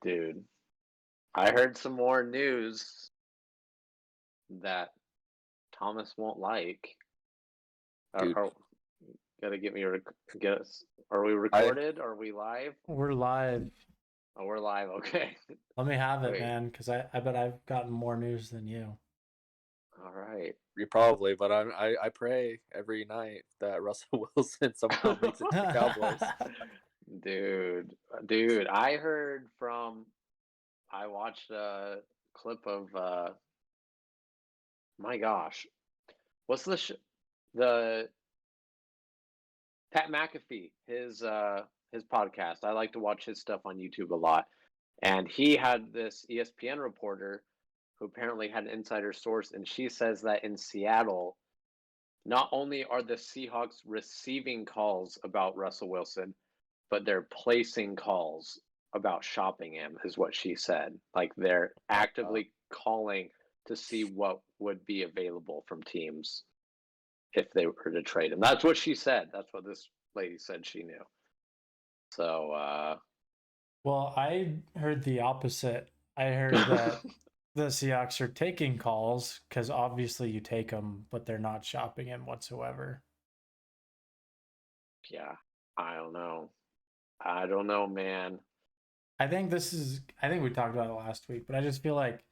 Dude, I heard some more news that Thomas won't like. Dude, Or gotta get me get us. Are we I recorded? Are we live? We're live. Oh, we're live. Okay. Let me have it, Wait. man, because I bet I've gotten more news than you. All right. you probably, but I pray every night that Russell Wilson somehow makes it to the Cowboys. Dude, I heard from. I watched a clip of. My gosh, what's the Pat McAfee, his podcast. I like to watch his stuff on YouTube a lot. And he had this ESPN reporter who apparently had an insider source, and she says that in Seattle, not only are the Seahawks receiving calls about Russell Wilson, but they're placing calls about shopping him, is what she said. Like they're actively calling to see what would be available from teams if they were to trade him. That's what she said. That's what this lady said she knew. So, Well, I heard the opposite. I heard that the Seahawks are taking calls because obviously you take them, but they're not shopping him whatsoever. yeah, I don't know. I don't know, man. I think we talked about it last week, but I just feel like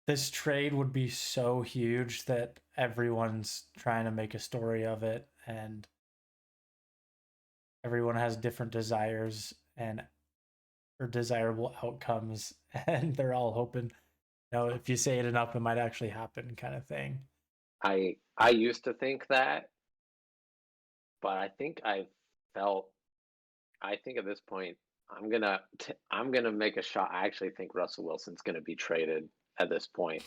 this trade would be so huge that everyone's trying to make a story of it, and everyone has different desires or desirable outcomes, and they're all hoping, if you say it enough, it might actually happen, kind of thing. I used to think that, but I think at this point I'm gonna make a shot. I actually think Russell Wilson's gonna be traded at this point.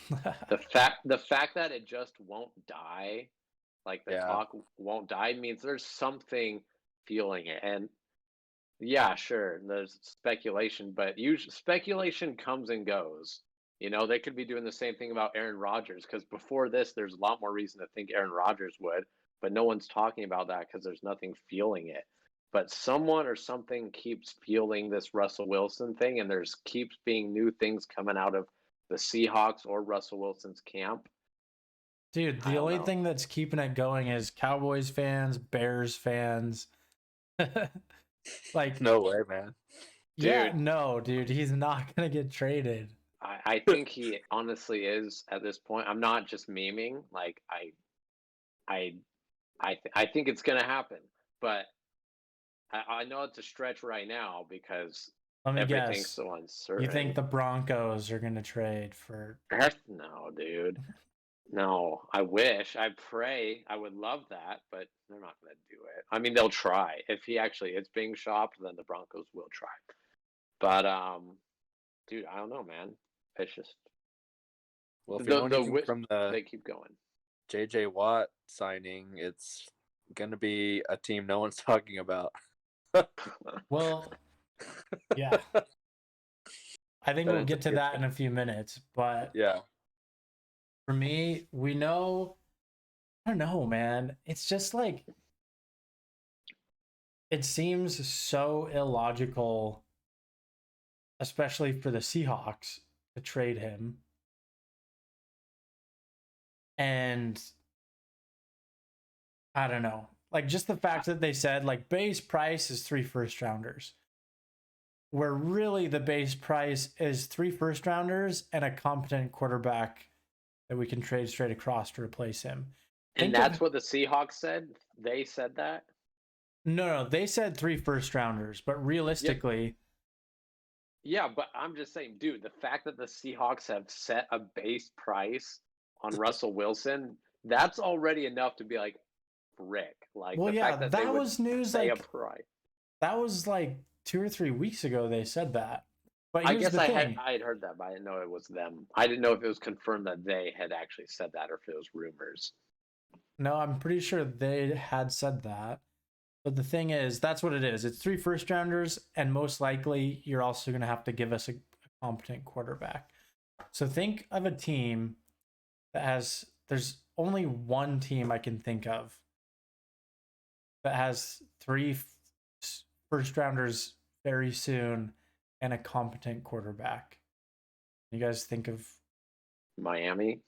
The fact that it just won't die, like the talk won't die, means there's something fueling it. And yeah, sure, there's speculation, but usually speculation comes and goes. They could be doing the same thing about Aaron Rodgers, because before this, there's a lot more reason to think Aaron Rodgers would, but no one's talking about that because there's nothing fueling it. But someone or something keeps fueling this Russell Wilson thing, and there's keeps being new things coming out of the Seahawks or Russell Wilson's camp. Dude, the only thing that's keeping it going is Cowboys fans, Bears fans. Like, no way, man. Yeah, no, dude, he's not gonna get traded. I think he honestly is at this point. I'm not just memeing. Like I think it's gonna happen, but I know it's a stretch right now because Let me everything's guess. so uncertain. You think the Broncos are gonna trade for? No, dude. No, I wish. I pray. I would love that, but they're not going to do it. I mean, they'll try. If he actually is being shopped, then the Broncos will try. But dude, I don't know, man. It's just Well, if you know anything from they keep going. JJ Watt signing, it's gonna be a team no one's talking about. Well, yeah. I think we'll get to that in a few minutes, but yeah. For me, we know, I don't know, man. It's just like, it seems so illogical, especially for the Seahawks, to trade him. And I don't know. Like, just the fact that they said, like, base price is 3 first rounders. Where really the base price is 3 first rounders and a competent quarterback that we can trade straight across to replace him. And that's what the Seahawks said? They said that? No, they said 3 first rounders, but realistically... Yeah, but I'm just saying, dude, the fact that the Seahawks have set a base price on Russell Wilson, that's already enough to be like, frick. Like, well, the yeah, fact that was news, like, a price. That was like 2 or 3 weeks ago they said that. But I guess I had heard that, but I didn't know it was them. I didn't know if it was confirmed that they had actually said that or if it was rumors. No, I'm pretty sure they had said that. But the thing is, that's what it is. It's 3 first rounders, and most likely you're also going to have to give us a competent quarterback. So think of a team that there's only one team I can think of that has 3 first rounders very soon and a competent quarterback. You guys think of Miami.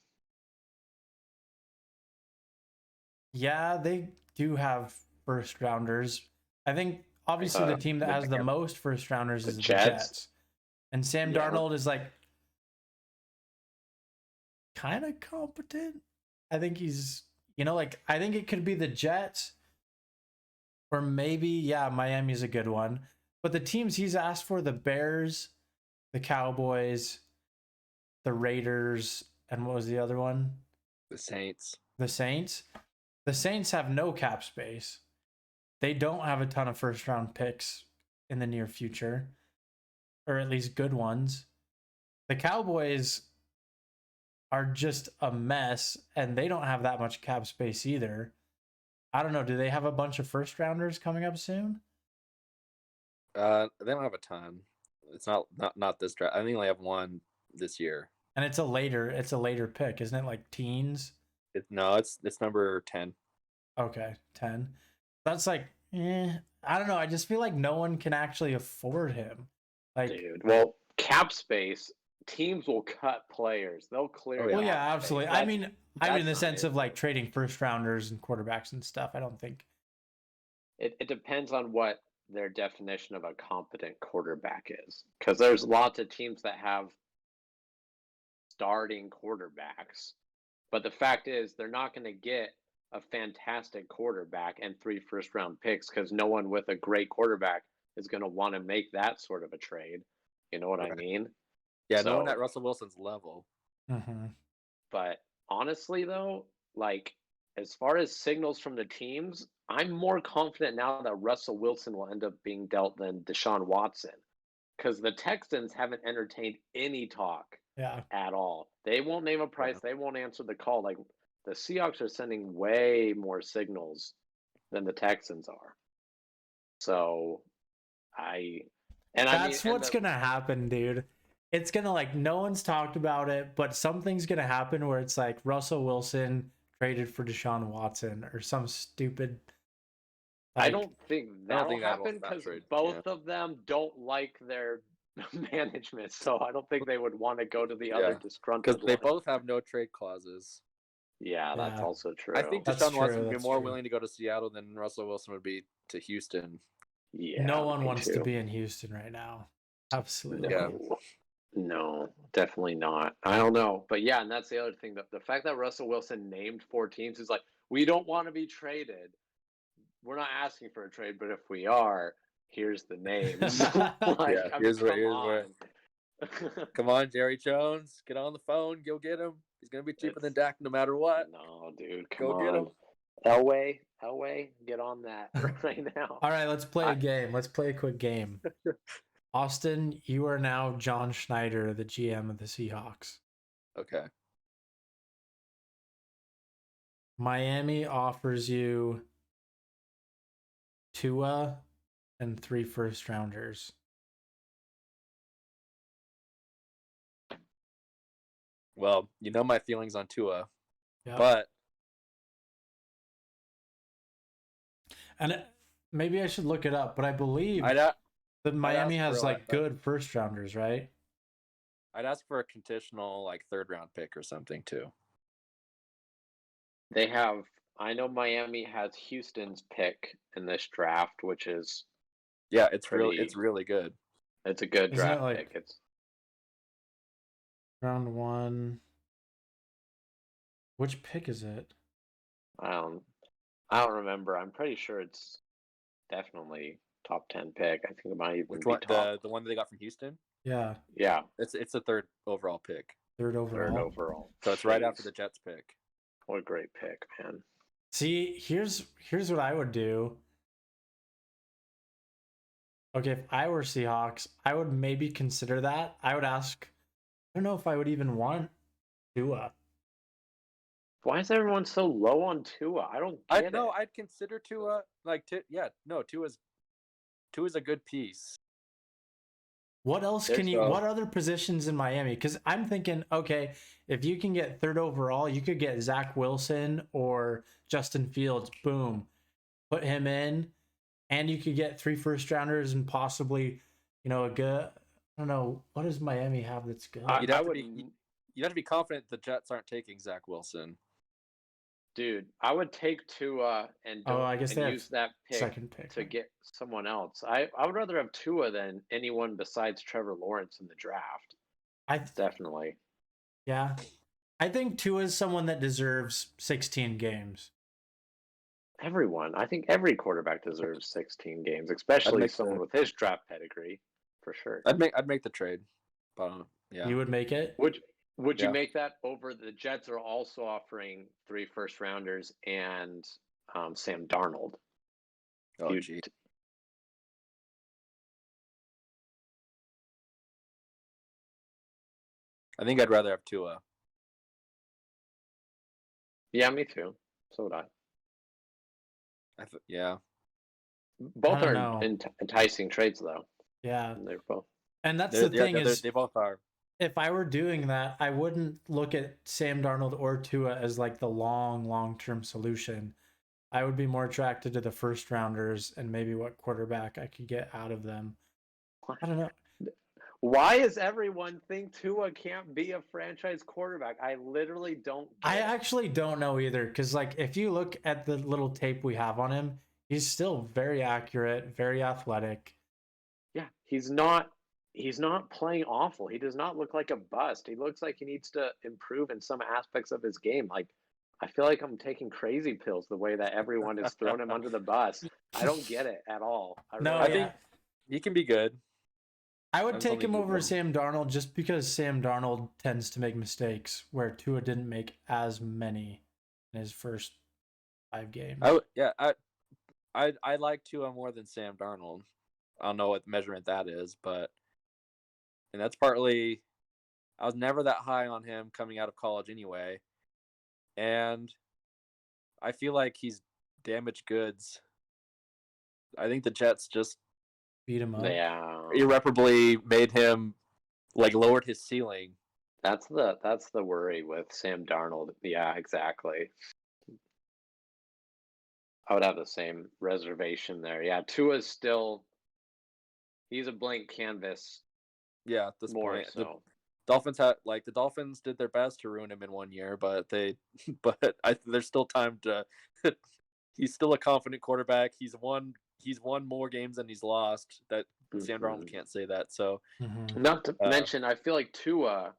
Yeah, they do have first rounders. I think obviously the team that has the most first rounders is the Jets. And Sam Darnold is like kind of competent. I think he's, I think it could be the Jets or maybe, Miami's a good one. But the teams he's asked for, the Bears, the Cowboys, the Raiders, and what was the other one? The Saints. The Saints. The Saints have no cap space. They don't have a ton of first round picks in the near future, or at least good ones. The Cowboys are just a mess, and they don't have that much cap space either. I don't know. Do they have a bunch of first rounders coming up soon? They don't have a ton. It's not this draft. I think they only have one this year. And it's a later pick, isn't it? Like teens? It's number 10. Okay, 10. That's like, I don't know. I just feel like no one can actually afford him. Like, dude, well, cap space, teams will cut players. They'll clear. Well, yeah, absolutely. I mean in the sense of like trading first rounders and quarterbacks and stuff. I don't think it depends on what their definition of a competent quarterback is, because there's lots of teams that have starting quarterbacks, but the fact is they're not going to get a fantastic quarterback and 3 first round picks, because no one with a great quarterback is going to want to make that sort of a trade. You know what I mean? Yeah, no one at Russell Wilson's level. Mm-hmm. But honestly, though, like, as far as signals from the teams, I'm more confident now that Russell Wilson will end up being dealt than Deshaun Watson, because the Texans haven't entertained any talk at all. They won't name a price. They won't answer the call. Like, the Seahawks are sending way more signals than the Texans are. So that's what's going to happen, dude. It's going to, like, no one's talked about it, but something's going to happen where it's like Russell Wilson traded for Deshaun Watson or some stupid. Like, I don't think that'll happen, because both of them don't like their management. So I don't think they would want to go to the other disgruntled. Because they both have no trade clauses. Yeah, that's also true. I think Deshaun Watson would be more willing to go to Seattle than Russell Wilson would be to Houston. Yeah, no one wants to be in Houston right now. Absolutely. No, definitely not. I don't know. But yeah, and that's the other thing. The fact that Russell Wilson named 4 teams is like, we don't want to be traded. We're not asking for a trade, but if we are, here's the names. Here's where. Come on, Jerry Jones. Get on the phone. Go get him. He's going to be cheaper than Dak no matter what. No, dude. Go get him. Elway, get on that right now. All right, let's play a game. Let's play a quick game. Austin, you are now John Schneider, the GM of the Seahawks. Okay. Miami offers you Tua and 3 first rounders. Well, you know my feelings on Tua, but maybe I should look it up, but I believe that Miami has like good first rounders, right? I'd ask for a conditional like 3rd round pick or something too. They have. I know Miami has Houston's pick in this draft, which is it's really good. It's a good draft pick. It's round 1. Which pick is it? I don't remember. I'm pretty sure it's definitely top 10 pick. I think it might even be top. The one that they got from Houston? Yeah. It's a 3rd overall pick. 3rd overall. So it's right after the Jets pick. What a great pick, man. See, here's what I would do. Okay, if I were Seahawks, I would maybe consider that. I would ask, I don't know if I would even want Tua. Why is everyone so low on Tua? I don't get it. No, I'd consider Tua Tua's a good piece. What else what other positions in Miami? Because I'm thinking, okay, if you can get 3rd overall, you could get Zach Wilson or Justin Fields. Boom. Put him in. And you could get 3 first rounders and possibly, a don't know. What does Miami have that's good? You'd have to be confident the Jets aren't taking Zach Wilson. Dude, I would take Tua and use that second pick to get someone else. I would rather have Tua than anyone besides Trevor Lawrence in the draft. Definitely. Yeah. I think Tua is someone that deserves 16 games. I think every quarterback deserves 16 games, especially someone with his draft pedigree, for sure. I'd make the trade. But, yeah. You would make it? Would you make that over? The Jets are also offering 3 first-rounders and Sam Darnold. Oh, gee. I think I'd rather have Tua. Yeah, me too. So would I. Yeah. Both are enticing trades, though. Yeah. And they're both. And that's the thing is, they both are. If I were doing that, I wouldn't look at Sam Darnold or Tua as like the long-term solution. I would be more attracted to the first rounders and maybe what quarterback I could get out of them. I don't know. Why does everyone think Tua can't be a franchise quarterback? I literally don't get it. Actually don't know either, because like if you look at the little tape we have on him, he's still very accurate, very athletic. Yeah, he's not playing awful. He does not look like a bust. He looks like he needs to improve in some aspects of his game. Like, I feel like I'm taking crazy pills the way that everyone is throwing him under the bus. I don't get it at all. I think he can be good. I would take him over Sam Darnold just because Sam Darnold tends to make mistakes where Tua didn't make as many in his first 5 games. I like Tua more than Sam Darnold. I don't know what measurement that is, and that's partly I was never that high on him coming out of college anyway. And I feel like he's damaged goods. I think the Jets just beat him up. Yeah. Irreparably made him lowered his ceiling. That's the worry with Sam Darnold. Yeah, exactly. I would have the same reservation there. Yeah, Tua's still he's a blank canvas. Yeah, at this point. So. The Dolphins did their best to ruin him in 1 year, but there's still time to he's still a confident quarterback. He's won more games than he's lost. That Sam Darnold can't say that. So not to mention, I feel like Tua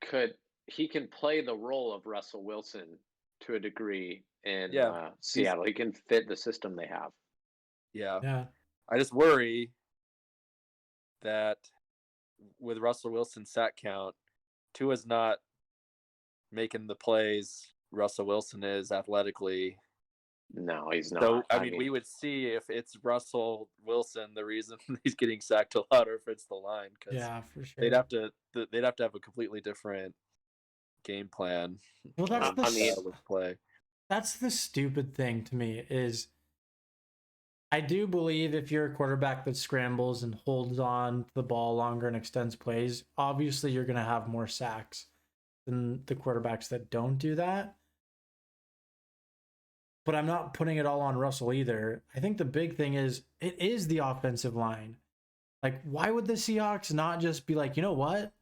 can play the role of Russell Wilson to a degree in Seattle. He can fit the system they have. Yeah. I just worry that with Russell Wilson's sack count, Tua's not making the plays Russell Wilson is athletically. No, he's not. So, I mean, we would see if it's Russell Wilson the reason he's getting sacked a lot, or if it's the line. Yeah, for sure. They'd have to have a completely different game plan. Well, that's the stupid thing to me is I do believe if you're a quarterback that scrambles and holds on to the ball longer and extends plays, obviously you're going to have more sacks than the quarterbacks that don't do that. But I'm not putting it all on Russell either. I think the big thing is it is the offensive line. Like, why would the Seahawks not just be like, you know what?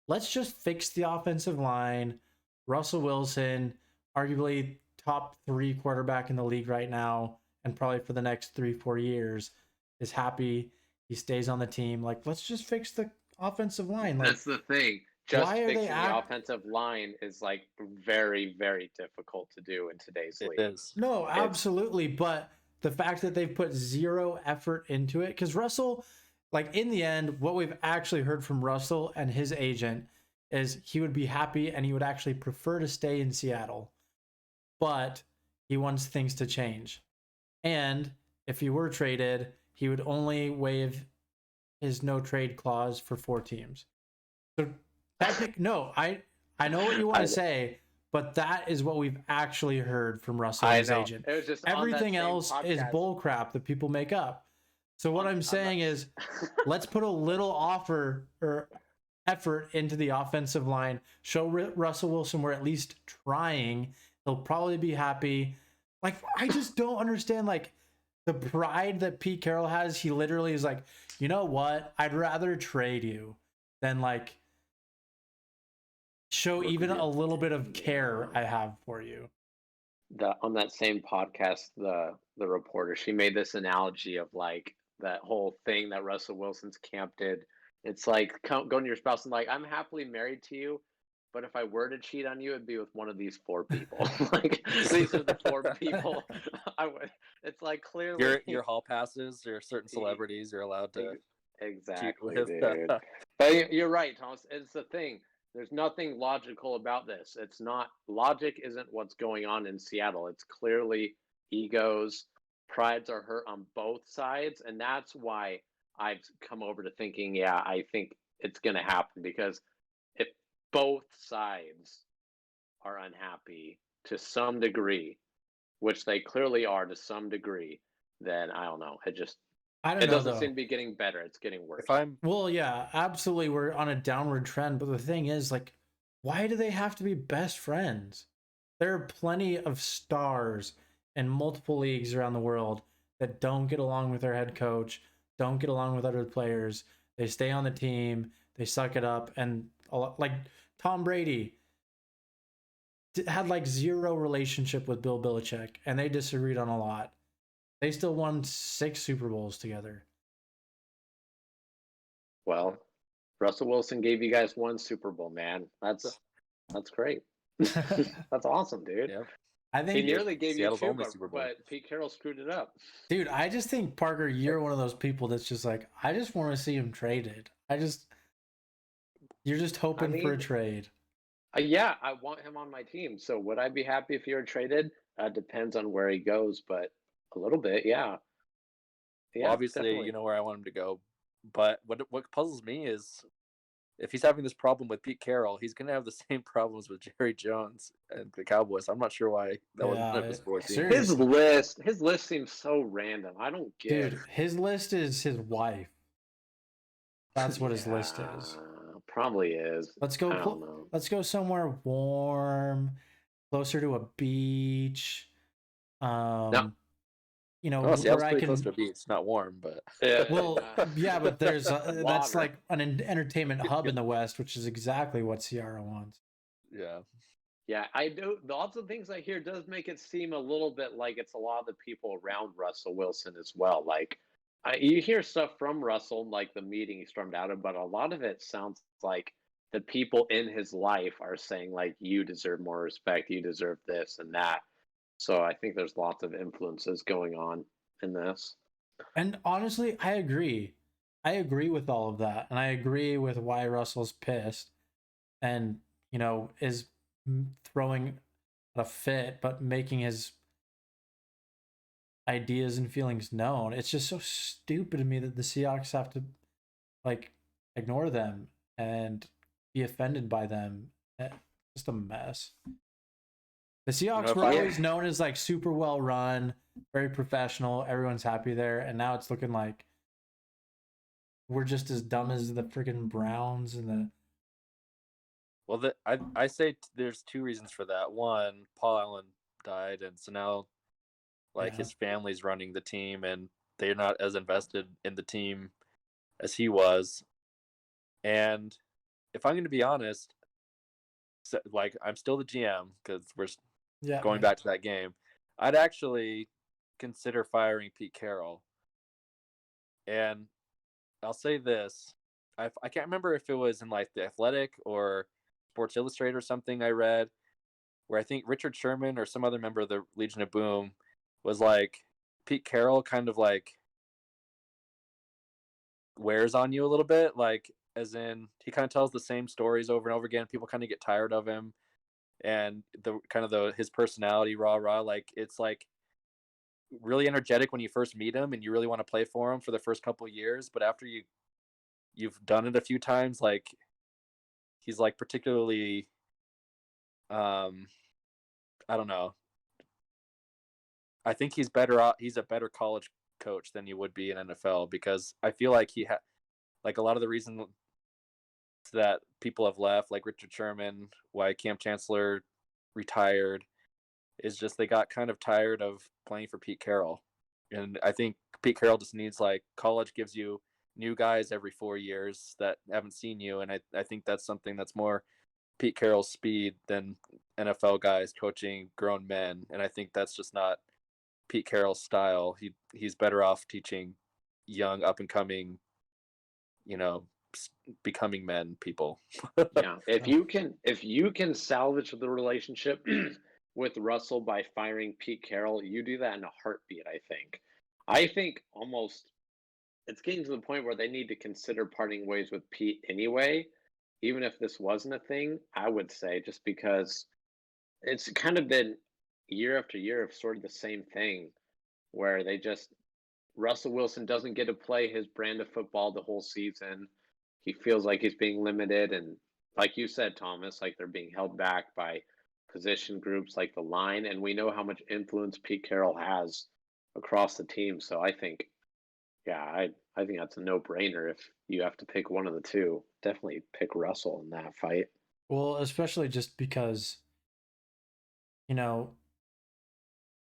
Let's just fix the offensive line. Russell Wilson, arguably top 3 quarterback in the league right now, and probably for the next 3-4 years, is happy. He stays on the team. Like, let's just fix the offensive line. Like, that's the thing. Just fixing the offensive line is very, very difficult to do in today's league. It is. No, absolutely. But the fact that they've put 0 effort into it, because Russell, in the end, what we've actually heard from Russell and his agent is he would be happy and he would actually prefer to stay in Seattle. But he wants things to change. And if he were traded, he would only waive his no trade clause for 4 teams. So no, I know what you want to say, but that is what we've actually heard from Russell and his agent. It was just everything else is bull crap that people make up. So what I'm saying is, let's put a little offer or effort into the offensive line. Show Russell Wilson we're at least trying. He'll probably be happy. I just don't understand. the pride that Pete Carroll has, he literally is like, you know what? I'd rather trade you than like show even a little bit of care I have for you. On that same podcast, the reporter, she made this analogy of like that whole thing that Russell Wilson's camp did. It's like going to your spouse and like, I'm happily married to you, but if I were to cheat on you, it'd be with one of these 4 people. Like these are the 4 people I would. It's like clearly Your hall passes or certain celebrities you're allowed to exactly, cheat with. dude. But you're right, Thomas. It's the thing. There's nothing logical about this. It's not logic isn't what's going on in Seattle. It's clearly egos, prides are hurt on both sides, and that's why I've come over to thinking, yeah, I think it's going to happen because if both sides are unhappy to some degree, which they clearly are to some degree, then I don't know. I don't It know doesn't though. seem to be getting better. It's getting worse. Well, yeah, absolutely. We're on a downward trend, but the thing is, like, why do they have to be best friends? There are plenty of stars in multiple leagues around the world that don't get along with their head coach, don't get along with other players. They stay on the team, they suck it up, and like Tom Brady had like zero relationship with Bill Belichick, and they disagreed on a lot. They still won 6 Super Bowls together. Well, Russell Wilson gave you guys 1 Super Bowl, man. That's great. That's awesome, dude. Yep. I He think nearly gave Seattle's you 2, only Super Bowl. but Pete Carroll screwed it up. dude, I just think Parker, you're one of those people that's just like, I just want to see him traded. You're just hoping for a trade. Yeah, I want him on my team. So would I be happy if he were traded? Depends on where he goes, but a little bit, yeah. Yeah, Well, obviously, definitely. you know where I want him to go. But what puzzles me is if he's having this problem with Pete Carroll, he's going to have the same problems with Jerry Jones and the Cowboys. I'm not sure why that wasn't his fourth team. His list seems so random. I don't get. Dude, his list is his wife. That's what his list is. Probably is. Let's go. Let's go somewhere warm, closer to a beach. No. You know, Seattle's pretty close to a beach. It's not warm, but well, yeah, but there's that's like an entertainment hub in the West, which is exactly what Ciara wants. Yeah. Yeah, I do. Lots of things I hear does make it seem a little bit like it's a lot of the people around Russell Wilson as well. Like, you hear stuff from Russell, like the meeting he stormed out of, but a lot of it sounds like the people in his life are saying, like, you deserve more respect, you deserve this and that. So I think there's lots of influences going on in this. And honestly, I agree. I agree with all of that. And I agree with why Russell's pissed and, you know, is throwing a fit, but making his ideas and feelings known. It's just so stupid to me that the Seahawks have to, like, ignore them and be offended by them. Just a mess. The Seahawks were always known as like super well run, very professional. Everyone's happy there, and now it's looking like we're just as dumb as the freaking Browns and the. Well, I say there's 2 reasons for that. One, Paul Allen died, and so now, like, his family's running the team, and they're not as invested in the team as he was. And if I'm going to be honest, like, I'm still the GM because we're going back to that game. I'd actually consider firing Pete Carroll. And I'll say this. I can't remember if it was in, like, The Athletic or Sports Illustrated or something I read, where I think Richard Sherman or some other member of the Legion of Boom was like, Pete Carroll kind of, like, wears on you a little bit. Like, as in, he kind of tells the same stories over and over again. People kind of get tired of him. And his personality, rah, like, it's like really energetic when you first meet him and you really want to play for him for the first couple of years, but after you've done it a few times, like, he's like particularly I don't know. I think he's a better college coach than you would be in NFL, because I feel like he had, like, a lot of the reason that people have left, like Richard Sherman, why Cam Chancellor retired, is just they got kind of tired of playing for Pete Carroll. And I think Pete Carroll just needs, like, college gives you new guys every 4 years that haven't seen you. And I think that's something that's more Pete Carroll's speed than NFL guys coaching grown men. And I think that's just not Pete Carroll's style. He's better off teaching young, up and coming, becoming men people. Yeah, if you can salvage the relationship with Russell by firing Pete Carroll, you do that in a heartbeat, I think. I think almost it's getting to the point where they need to consider parting ways with Pete anyway, even if this wasn't a thing, I would say, just because it's kind of been year after year of sort of the same thing where they just Russell Wilson doesn't get to play his brand of football the whole season. He feels like he's being limited. And like you said, Thomas, like they're being held back by position groups like the line. And we know how much influence Pete Carroll has across the team. So I think, yeah, I think that's a no brainer. If you have to pick one of the two, definitely pick Russell in that fight. Well, especially just because, you know,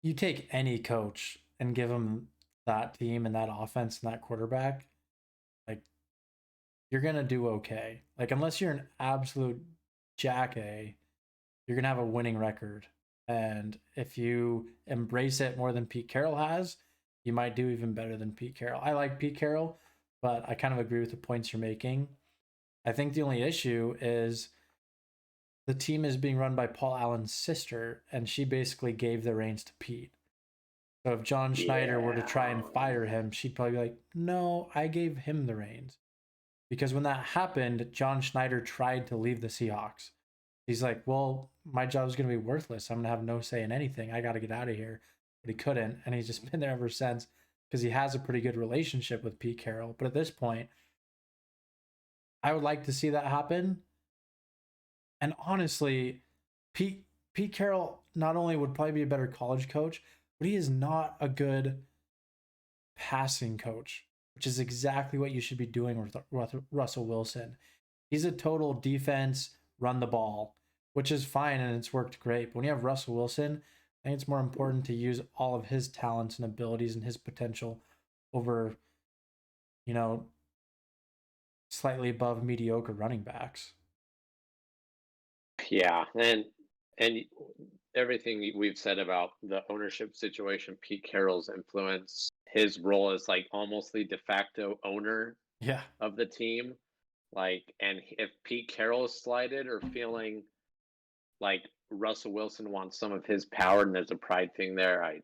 you take any coach and give him that team and that offense and that quarterback, like, you're going to do okay. Like, unless you're an absolute jack A, you're going to have a winning record. And if you embrace it more than Pete Carroll has, you might do even better than Pete Carroll. I like Pete Carroll, but I kind of agree with the points you're making. I think the only issue is the team is being run by Paul Allen's sister, and she basically gave the reins to Pete. So if John Schneider were to try and fire him, she'd probably be like, no, I gave him the reins. Because when that happened, John Schneider tried to leave the Seahawks. He's like, well, my job's going to be worthless. I'm going to have no say in anything. I got to get out of here. But he couldn't. And he's just been there ever since because he has a pretty good relationship with Pete Carroll. But at this point, I would like to see that happen. And honestly, Pete Carroll not only would probably be a better college coach, but he is not a good passing coach, which is exactly what you should be doing with Russell Wilson. He's a total defense, run the ball, which is fine and it's worked great. But when you have Russell Wilson, I think it's more important to use all of his talents and abilities and his potential over, slightly above mediocre running backs. Yeah, and everything we've said about the ownership situation, Pete Carroll's influence, his role as like almost the de facto owner of the team. Like, and if Pete Carroll is slighted or feeling like Russell Wilson wants some of his power and there's a pride thing there,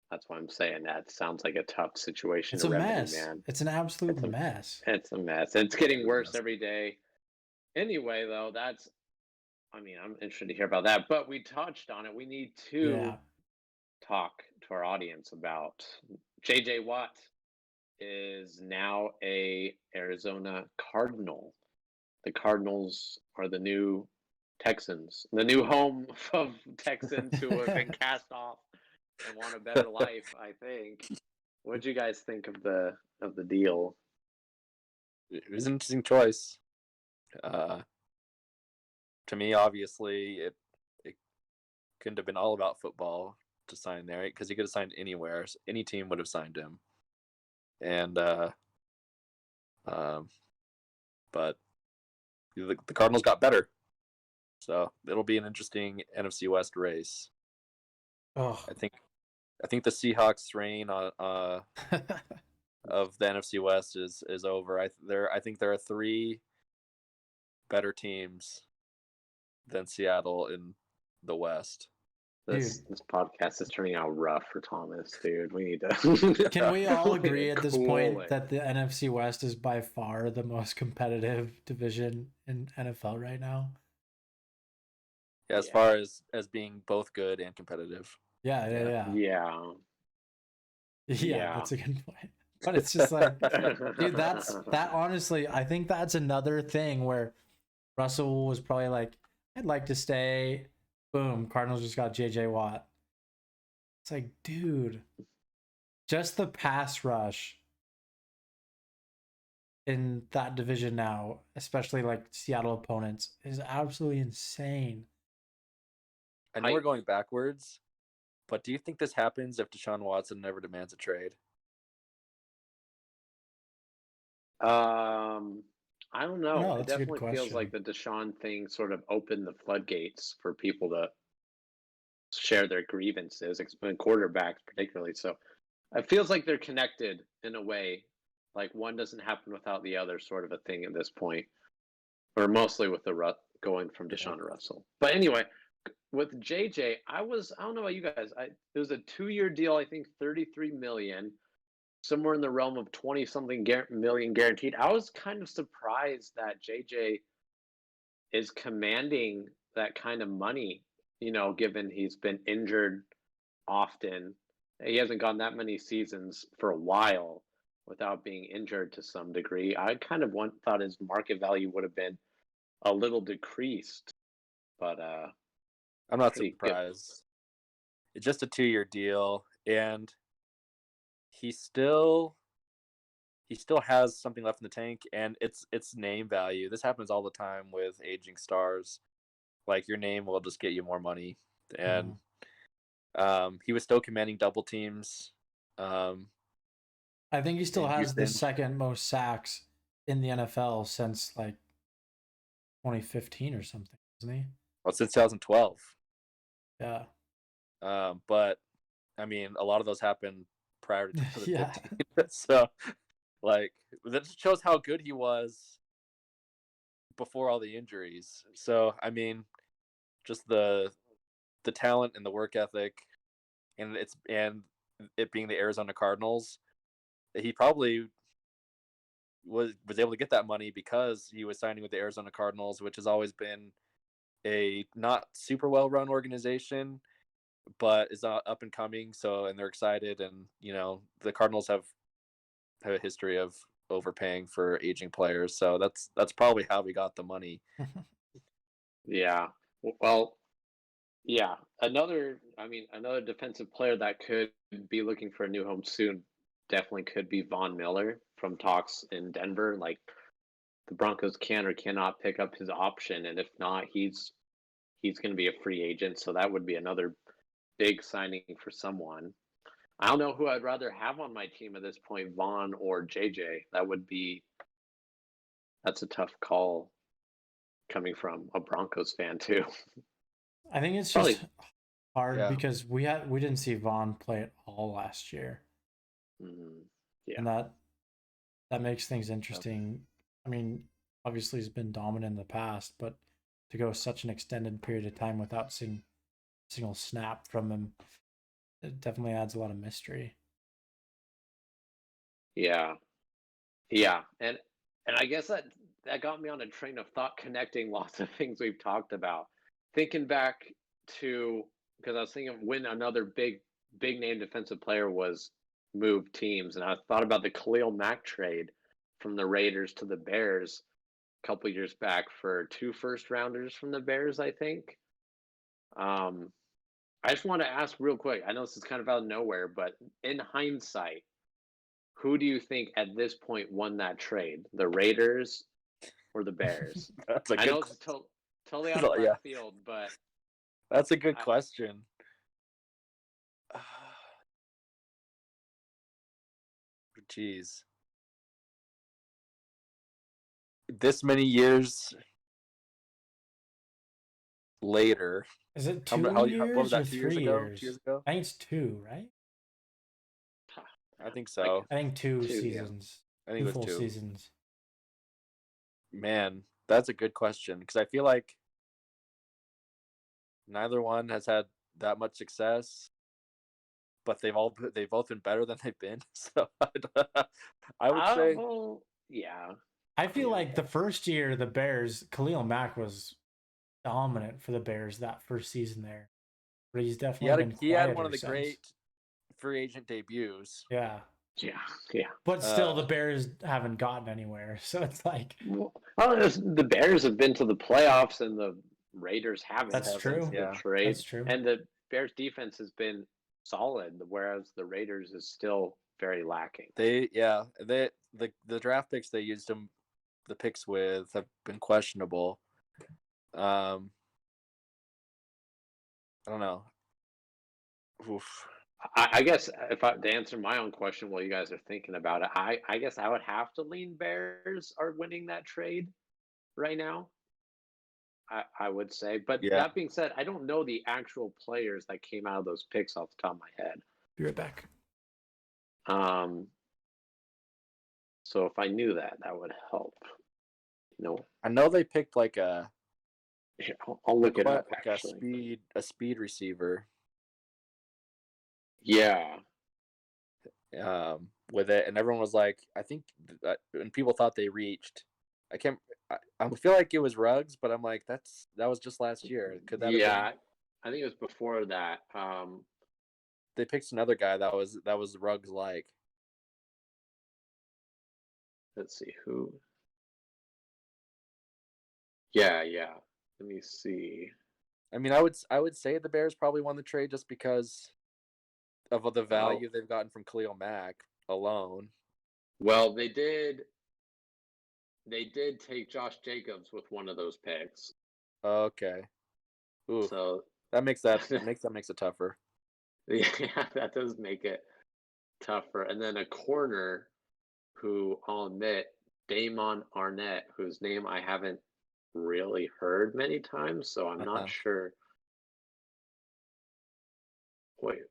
that's why I'm saying that sounds like a tough situation It's to a remedy, mess. man. It's an absolute mess. It's a mess. It's getting worse every day. Anyway, though, I'm interested to hear about that, but we touched on it. We need to talk to our audience about J.J. Watt is now a Arizona Cardinal. The Cardinals are the new Texans, the new home of Texans who have been cast off and want a better life, I think. What did you guys think of the deal? It was an interesting choice. To me, obviously, it couldn't have been all about football to sign there, because he could have signed anywhere. Any team would have signed him. And but the Cardinals got better, so it'll be an interesting NFC West race. Oh, I think the Seahawks' reign of the NFC West is over. I think there are three better teams than Seattle in the West. This podcast is turning out rough for Thomas, dude. We need to. Can we all agree at this point that the NFC West is by far the most competitive division in NFL right now? Yeah, as far as being both good and competitive. Yeah. Yeah, that's a good point. But it's just like, dude, that honestly, I think that's another thing where Russell was probably like, I'd like to stay. Boom, Cardinals just got J.J. Watt. It's like, dude, just the pass rush in that division now, especially like Seattle opponents, is absolutely insane. I know we're going backwards, But do you think this happens if Deshaun Watson never demands a trade? I don't know. No, It that's a good definitely feels like question. the Deshaun thing sort of opened the floodgates for people to share their grievances, and quarterbacks particularly. So it feels like they're connected in a way, like one doesn't happen without the other, sort of a thing at this point, or mostly with the going from Yeah. Deshaun to Russell. But anyway, with JJ, I don't know about you guys. It was a 2-year deal, I think 33 million, somewhere in the realm of 20 something million guaranteed. I was kind of surprised that JJ is commanding that kind of money, given he's been injured often. He hasn't gone that many seasons for a while without being injured to some degree. I kind of thought his market value would have been a little decreased, but I'm not pretty good. surprised. It's just a 2-year deal, and he still has something left in the tank, and it's name value. This happens all the time with aging stars. Like, your name will just get you more money, and he was still commanding double teams. I think he still in has the Houston. second most sacks in the NFL since like 2015 or something, isn't he? Well, since 2012. Yeah. But I mean, a lot of those happened prior to 2015. Yeah. So, like, that just shows how good he was before all the injuries. So, I mean, just the talent and the work ethic, and it being the Arizona Cardinals, he probably was able to get that money because he was signing with the Arizona Cardinals, which has always been a not super well run organization, but is up and coming. So, and they're excited, and the Cardinals have a history of overpaying for aging players. So that's probably how we got the money. Yeah. Well, yeah. Another defensive player that could be looking for a new home soon definitely could be Von Miller from talks in Denver. Like, the Broncos can or cannot pick up his option, and if not, he's going to be a free agent. So that would be another big signing for someone. I don't know who I'd rather have on my team at this point, Vaughn or JJ. That's a tough call coming from a Broncos fan too. I think it's Probably. just hard Yeah. because we didn't see Vaughn play at all last year. Yeah. And that makes things interesting. I mean, obviously he's been dominant in the past, but to go such an extended period of time without seeing a single snap from him, it definitely adds a lot of mystery. Yeah. And I guess that got me on a train of thought, connecting lots of things we've talked about. Thinking back to, because I was thinking when another big name defensive player was moved teams, and I thought about the Khalil Mack trade from the Raiders to the Bears a couple years back for 2 first-rounders from the Bears, I think. I just want to ask real quick. I know this is kind of out of nowhere, but in hindsight, who do you think at this point won that trade? The Raiders or the Bears? That's a I good know it's totally out of Yeah. left field, but That's a good question. Jeez. This many years later. Is it What 2 was years that, or 2 years 3 ago? years? 2 years ago? I think it's 2, right? I think so. I think 2 2, yeah. seasons. I think it was full 2. seasons. Man, that's a good question, because I feel like neither one has had that much success, but they've both been better than they've been. So I would say, yeah. I feel like the first year the Bears, Khalil Mack was dominant for the Bears that first season there. But he's definitely been he had one quieter of the since. great free agent debuts. Yeah. Yeah. But still, the Bears haven't gotten anywhere. So it's like. Well, the Bears have been to the playoffs and the Raiders haven't. That's true. Since the trade. That's true. And the Bears defense has been solid, whereas the Raiders is still very lacking. The draft picks they used the picks with have been questionable. I don't know. Oof. I guess to answer my own question while you guys are thinking about it, I guess I would have to lean Bears are winning that trade right now. I would say, but Yeah. that being said, I don't know the actual players that came out of those picks off the top of my head. Be right back. So if I knew that, that would help. I know they picked like a Here, I'll look it up. like Actually, a speed receiver. yeah, With it, and everyone was like, I think, and people thought they reached. I feel like it was Ruggs, but I'm like, that was just last year. Could that have been? I think it was before that. They picked another guy that was Ruggs like. Let's see who. Yeah. Let me see. I mean, I would say the Bears probably won the trade just because of the value they've gotten from Khalil Mack alone. Well, they did take Josh Jacobs with one of those picks. Okay. Ooh. So that makes it tougher. Yeah, that does make it tougher. And then a corner who I'll admit, Damon Arnett, whose name I haven't really heard many times, so I'm not sure. Wait,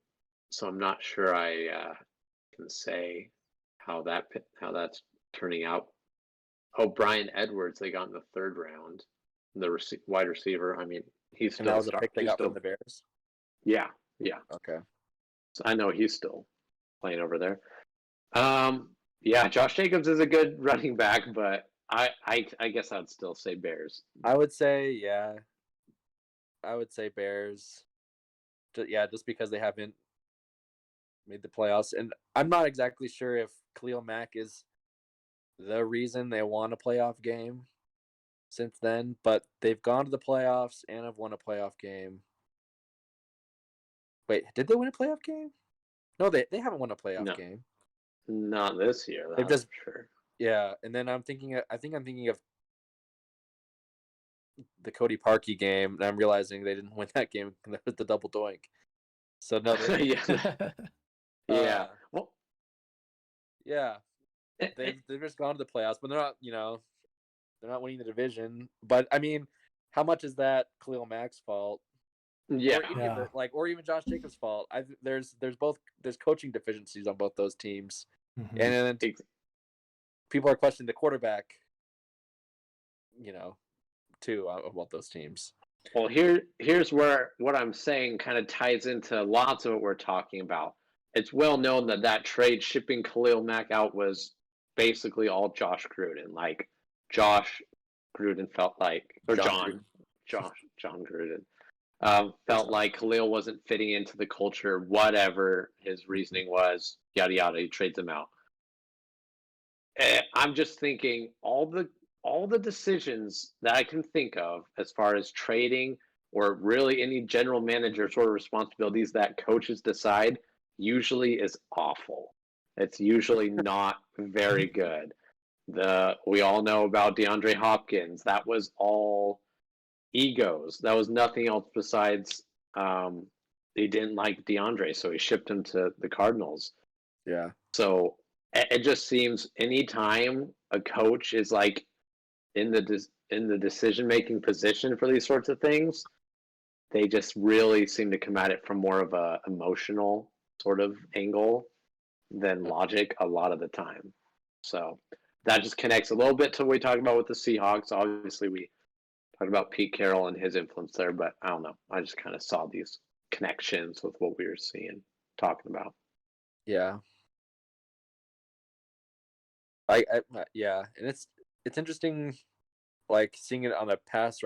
so I'm not sure I can say how that's turning out. Oh, Brian Edwards, they got in the third round, the wide receiver. I mean, he's still and that was a pick they got from the Bears. Yeah. Okay. So I know he's still playing over there. Yeah, Josh Jacobs is a good running back, but I guess I'd still say Bears. I would say Bears. Just because they haven't made the playoffs, and I'm not exactly sure if Khalil Mack is the reason they won a playoff game since then, but they've gone to the playoffs and have won a playoff game. Wait, did they win a playoff game? No, they haven't won a playoff game. Not this year. They've just sure. Yeah, and then I'm thinking of the Cody Parkey game, and I'm realizing they didn't win that game. That was the double doink. So no, yeah. Well, yeah, they've just gone to the playoffs, but they're not winning the division. But I mean, how much is that Khalil Mack's fault? Yeah, or even Josh Jacobs' fault. There's coaching deficiencies on both those teams, and then people are questioning the quarterback. Too about those teams. Well, here's where what I'm saying kind of ties into lots of what we're talking about. It's well known that trade shipping Khalil Mack out was basically all Josh Gruden. Like Josh Gruden felt like, or John Gruden felt like Khalil wasn't fitting into the culture. Whatever his reasoning was, yada yada, he trades him out. I'm just thinking all the decisions that I can think of as far as trading or really any general manager sort of responsibilities that coaches decide usually is awful. It's usually not very good. We all know about DeAndre Hopkins. That was all egos. That was nothing else besides they didn't like DeAndre, so he shipped him to the Cardinals. Yeah. So it just seems anytime a coach is like in the decision making position for these sorts of things, they just really seem to come at it from more of a emotional sort of angle than logic a lot of the time. So that just connects a little bit to what we talked about with the Seahawks. Obviously, we talked about Pete Carroll and his influence there, but I don't know. I just kind of saw these connections with what we were talking about. Yeah. Yeah, and it's interesting, like seeing it on a pass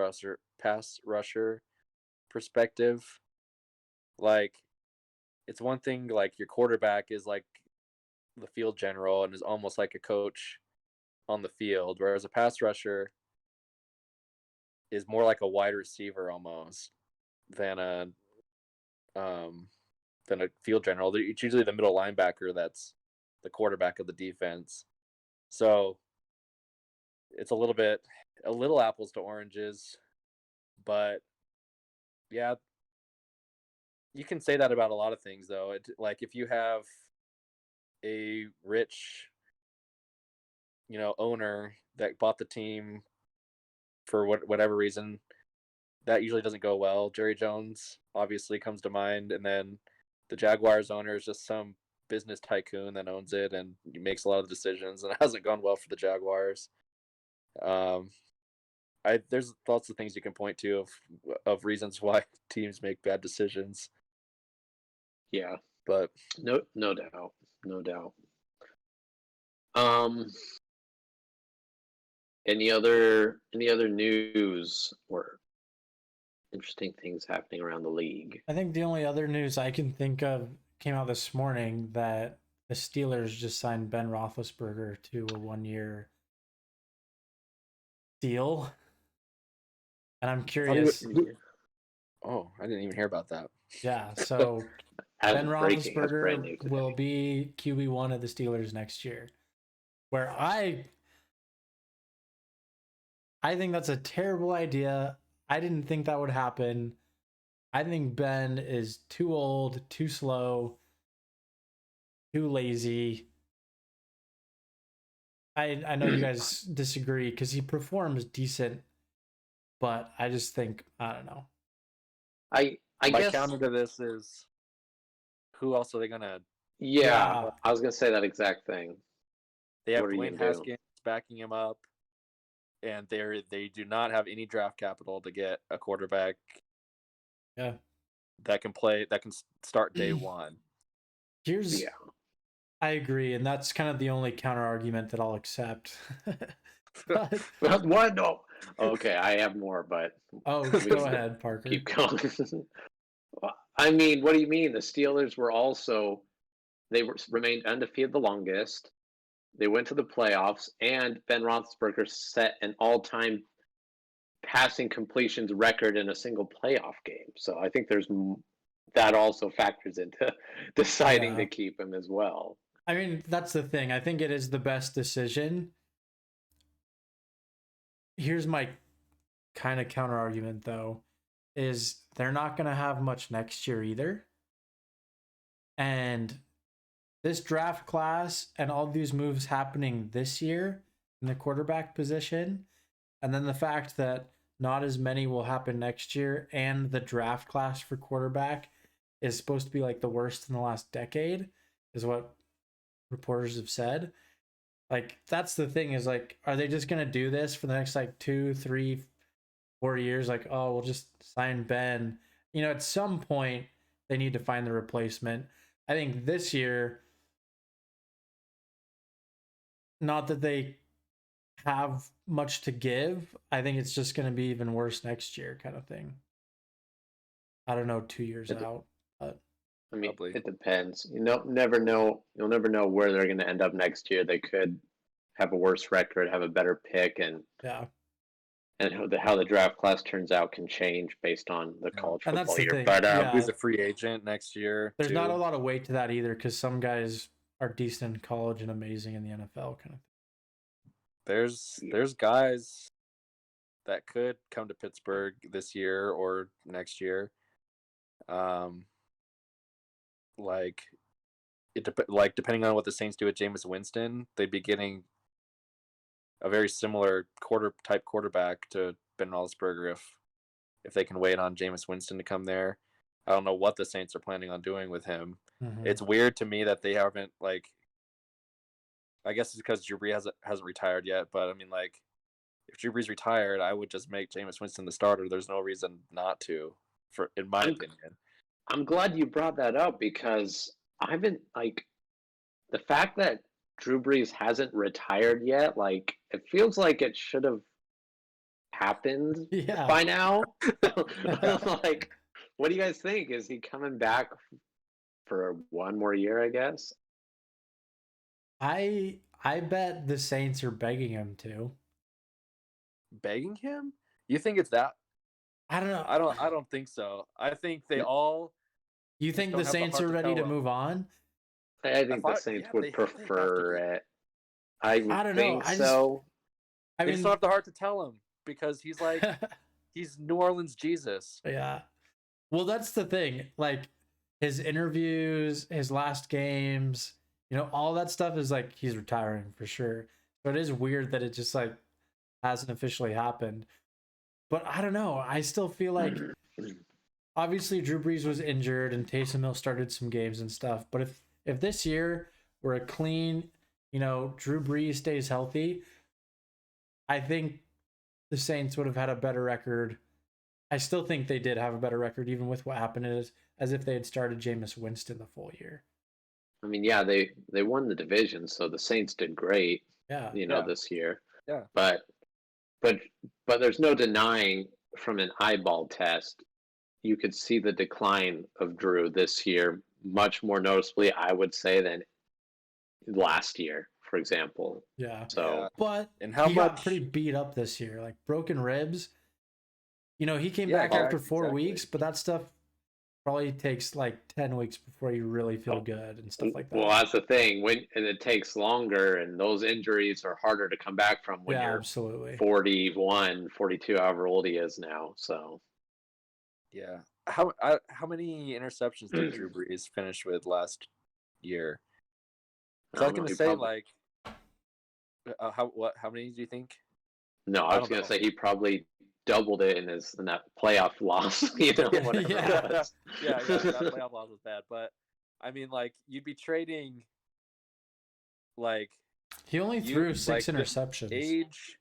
rusher perspective. Like, it's one thing like your quarterback is like the field general and is almost like a coach on the field, whereas a pass rusher is more like a wide receiver almost than a field general. It's usually the middle linebacker that's the quarterback of the defense. So it's a little apples to oranges, but yeah, you can say that about a lot of things, though. Like if you have a rich, owner that bought the team for whatever reason, that usually doesn't go well. Jerry Jones obviously comes to mind, and then the Jaguars owner is just some business tycoon that owns it and makes a lot of decisions, and it hasn't gone well for the Jaguars. There's lots of things you can point to of reasons why teams make bad decisions. Yeah, but no doubt. Any other news or interesting things happening around the league? I think the only other news I can think of came out this morning that the Steelers just signed Ben Roethlisberger to a 1-year deal. And I'm curious. Oh, I didn't even hear about that. Yeah, so Ben Roethlisberger will be QB1 of the Steelers next year. Where I think that's a terrible idea. I didn't think that would happen. I think Ben is too old, too slow, too lazy. I know you guys disagree because he performs decent, but I just think, I don't know. I guess counter to this is, who else are they gonna? Yeah, I was gonna say that exact thing. They have Dwayne Haskins backing him up, and they do not have any draft capital to get a quarterback. Yeah, that can start day one. I agree, and that's kind of the only counter argument that I'll accept. What? No. Okay, I have more, but go ahead, Parker. Keep going. I mean, what do you mean? The Steelers were remained undefeated the longest. They went to the playoffs, and Ben Roethlisberger set an all-time passing completions record in a single playoff game. So I think that also factors into deciding to keep him as well. I mean, that's the thing. I think it is the best decision. Here's my kind of counter argument, though, is they're not going to have much next year either. And this draft class and all these moves happening this year in the quarterback position, and then the fact that not as many will happen next year, and the draft class for quarterback is supposed to be like the worst in the last decade, is what reporters have said. Like, that's the thing, is like, are they just going to do this for the next like 2, 3, 4 years? Like, oh, we'll just sign Ben. At some point they need to find the replacement. I think this year, not that they have much to give, I think it's just going to be even worse next year, kind of thing. I don't know, 2 years out, but I mean, it depends. Never know. You'll never know where they're going to end up next year. They could have a worse record, have a better pick, and how the draft class turns out can change based on the college football year. Thing. But who's a free agent next year? There's not a lot of weight to that either, because some guys are decent in college and amazing in the NFL, kind of thing. There's guys that could come to Pittsburgh this year or next year. Depending on what the Saints do with Jameis Winston, they'd be getting a very similar quarterback to Ben Roethlisberger if they can wait on Jameis Winston to come there. I don't know what the Saints are planning on doing with him. Mm-hmm. It's weird to me that they haven't, I guess it's because Drew Brees hasn't retired yet, but I mean, if Drew Brees retired, I would just make Jameis Winston the starter. There's no reason not to, in my opinion. I'm glad you brought that up, because I've been the fact that Drew Brees hasn't retired yet, it feels like it should have happened by now. What do you guys think? Is he coming back for one more year, I guess? I bet the Saints are begging him to. Begging him? You think it's that? I don't know. I don't think so. I think they all. You think the Saints are ready to move on? I think the Saints would prefer it. I don't know. So. They still have the heart to tell him, because he's he's New Orleans Jesus. Yeah. Well, that's the thing. his interviews, his last games, all that stuff is like he's retiring for sure. So it is weird that it just like hasn't officially happened. But I don't know. I still feel like obviously Drew Brees was injured and Taysom Hill started some games and stuff. But if this year were a clean, Drew Brees stays healthy, I think the Saints would have had a better record. I still think they did have a better record, even with what happened, as if they had started Jameis Winston the full year. I mean, yeah, they won the division, so the Saints did great, Yeah. this year. Yeah. But there's no denying from an eyeball test, you could see the decline of Drew this year much more noticeably, I would say, than last year, for example. Yeah. So, but and how he much got pretty beat up this year, like broken ribs. He came back after 4 weeks, but that stuff probably takes like 10 weeks before you really feel good and stuff like that. Well, that's the thing. And it takes longer, and those injuries are harder to come back from when you're absolutely 41, 42, however old he is now. So, yeah. How many interceptions did Drew Brees finish with last year? So I was gonna say like, how many do you think? No, I was gonna say he probably doubled it in that playoff loss. Yeah, whatever that it was. playoff loss was bad. But I mean, like, you'd be trading like he only threw 6 interceptions. Age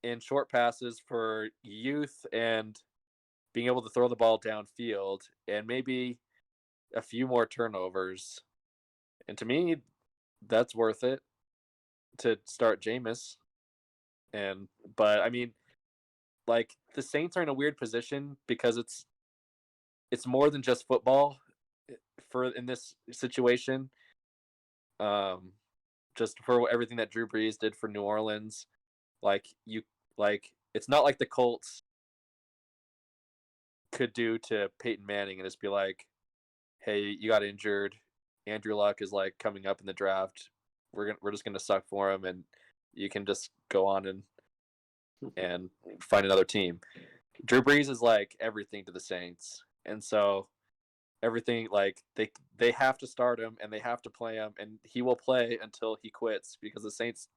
and short passes for youth and being able to throw the ball downfield and maybe a few more turnovers. And to me, that's worth it to start Jameis. But I mean, like, the Saints are in a weird position because it's more than just football in this situation. Just for everything that Drew Brees did for New Orleans, it's not like the Colts could do to Peyton Manning and just be like, "Hey, you got injured. Andrew Luck is like coming up in the draft. We're just gonna suck for him, and you can just go on and find another team." Drew Brees is like everything to the Saints, and so everything, like, they have to start him and they have to play him, and he will play until he quits because the Saints,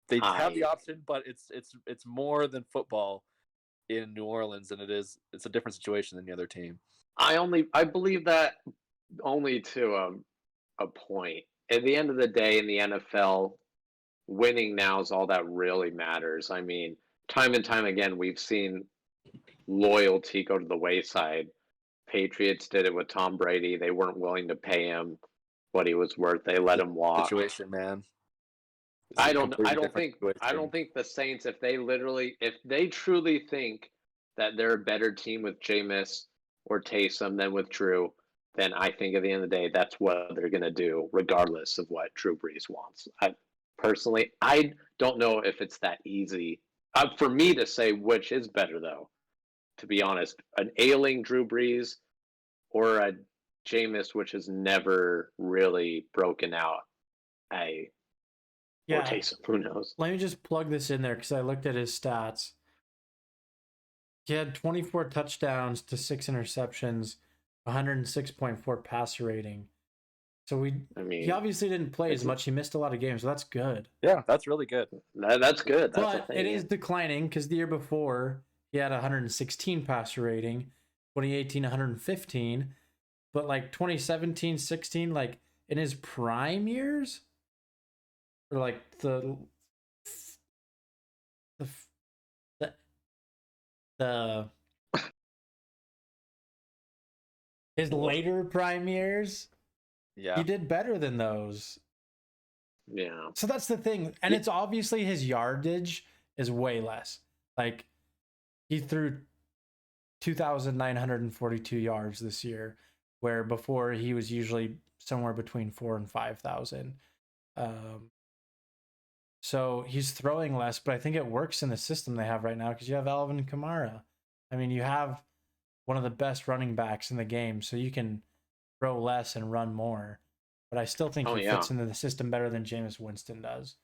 they have the option, but it's more than football in New Orleans, and it's a different situation than the other team. I believe that only to a point. At the end of the day, in the NFL, winning now is all that really matters. I mean, time and time again, we've seen loyalty go to the wayside. Patriots did it with Tom Brady. They weren't willing to pay him what he was worth. They let him walk. Situation, man. I don't think the Saints, if they truly think that they're a better team with Jameis or Taysom than with Drew, then I think at the end of the day, that's what they're going to do, regardless of what Drew Brees wants. Personally, I don't know if it's that easy for me to say which is better, though, to be honest. An ailing Drew Brees or a Jameis, which has never really broken out or Taysom, who knows? Let me just plug this in there because I looked at his stats. He had 24 touchdowns to 6 interceptions, 106.4 passer rating. So he obviously didn't play as much. He missed a lot of games, so that's good. Yeah, that's really good. That's good. But it is declining because the year before he had 116 passer rating, 2018 115, but like 2017, 16, like in his prime years, or like the his later prime years, yeah, he did better than those. Yeah. So that's the thing. And it's obviously his yardage is way less. Like, he threw 2,942 yards this year, where before he was usually somewhere between 4,000 and 5,000. So he's throwing less, but I think it works in the system they have right now because you have Alvin Kamara. I mean, you have one of the best running backs in the game, so you can throw less and run more. But I still think he fits into the system better than Jameis Winston does.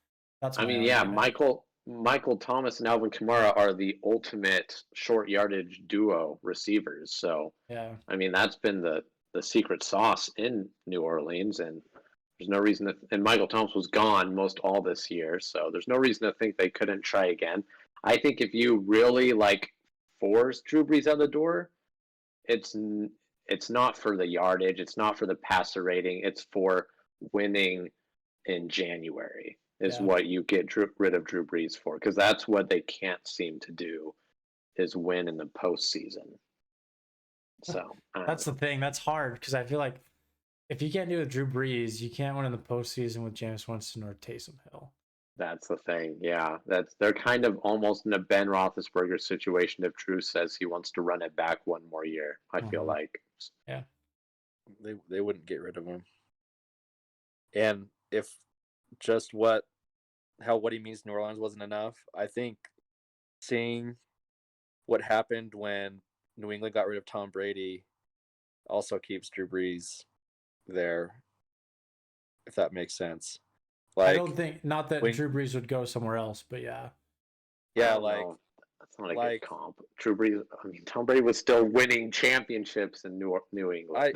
Michael Thomas and Alvin Kamara are the ultimate short yardage duo receivers. So, yeah, I mean, that's been the the secret sauce in New Orleans, and there's no reason that. And Michael Thomas was gone most all this year, so there's no reason to think they couldn't try again. I think if you really like force Drew Brees out the door, it's not for the yardage, it's not for the passer rating, it's for winning in January is what you get rid of Drew Brees for, because that's what they can't seem to do is win in the postseason. So that's the thing. That's hard because I feel like if you can't do it with Drew Brees, you can't win in the postseason with Jameis Winston or Taysom Hill. That's the thing. Yeah, they're kind of almost in a Ben Roethlisberger situation if Drew says he wants to run it back one more year. I feel like. Yeah, they wouldn't get rid of him. And if just what he means to New Orleans wasn't enough, I think seeing what happened when New England got rid of Tom Brady also keeps Drew Brees there, if that makes sense. Like, I don't think, not that Drew Brees would go somewhere else, but yeah. Yeah, like that's not a good comp. Drew Brees, I mean, Tom Brady was still winning championships in New England.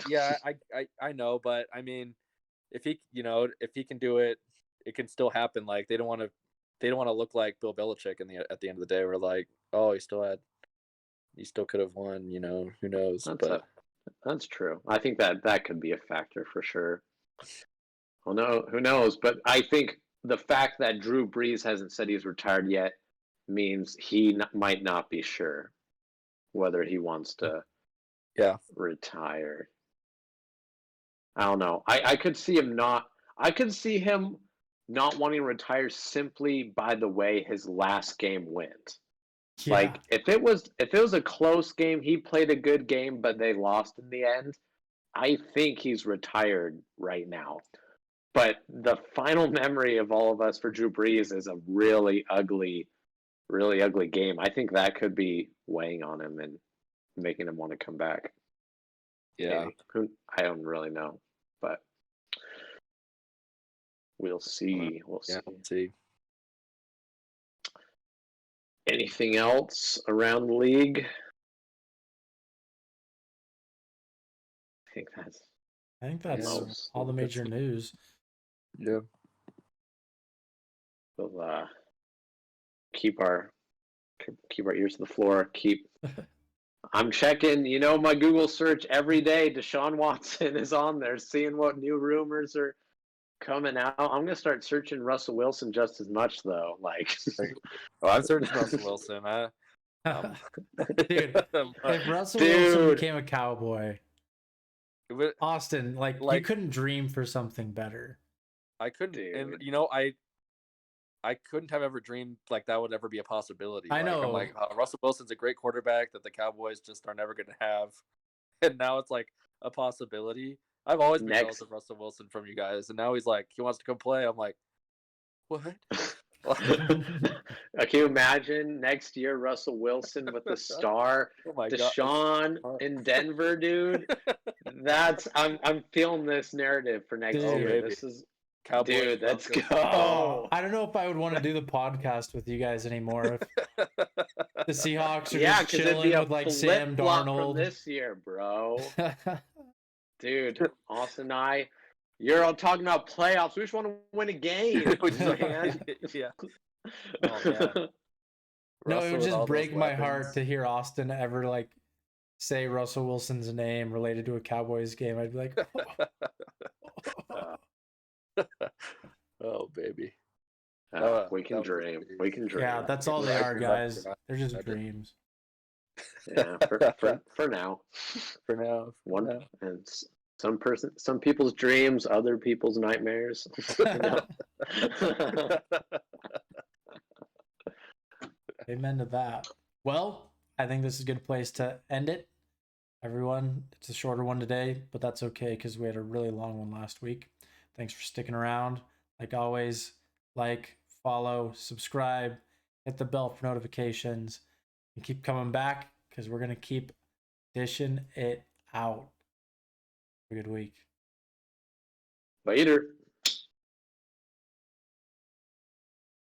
I know, but I mean, if he can do it, it can still happen. Like they don't want to look like Bill Belichick at the end of the day. We're like, oh, he still could have won. Who knows? That's true. I think that could be a factor for sure. Well, no, who knows? But I think the fact that Drew Brees hasn't said he's retired yet means he might not be sure whether he wants to retire. I don't know. I could see him not. I could see him not wanting to retire simply by the way his last game went. Yeah. Like if it was a close game, he played a good game, but they lost in the end. I think he's retired right now. But the final memory of all of us for Drew Brees is a really ugly game. I think that could be weighing on him and making him want to come back. Yeah. Maybe. I don't really know, but we'll see. We'll see. Anything else around the league? I think that's all the major news. Yeah. We'll keep our ears to the floor. I'm checking, my Google search every day. Deshaun Watson is on there, seeing what new rumors are coming out. I'm gonna start searching Russell Wilson just as much, though. Like, I'm searching Russell Wilson. Dude, if Russell Wilson became a Cowboy, Austin, like you couldn't dream for something better. I couldn't, and I couldn't have ever dreamed like that would ever be a possibility. I know. I'm like, Russell Wilson's a great quarterback that the Cowboys just are never going to have, and now it's like a possibility. I've always been jealous of Russell Wilson from you guys, and now he's like, he wants to come play. I'm like, what? Can you imagine next year Russell Wilson with the star Deshaun in Denver, dude? I'm feeling this narrative for next year. Baby. This is Cowboys. Dude, let's go. I don't know if I would want to do the podcast with you guys anymore. If the Seahawks are just chilling with like Sam Darnold from this year, bro. Dude, Austin and I, you're all talking about playoffs. We just want to win a game. Yeah. Oh, man. No, it would just break my heart to hear Austin ever like say Russell Wilson's name related to a Cowboys game. I'd be like, oh baby. We can dream. We can dream. Yeah, that's all they are, guys. They're just dreams. Yeah, for now. For now. And some people's dreams, other people's nightmares. Amen to that. Well, I think this is a good place to end it. Everyone, it's a shorter one today, but that's okay because we had a really long one last week. Thanks for sticking around. Like always, like, follow, subscribe, hit the bell for notifications, and keep coming back because we're going to keep dishing it out. Have a good week. Later.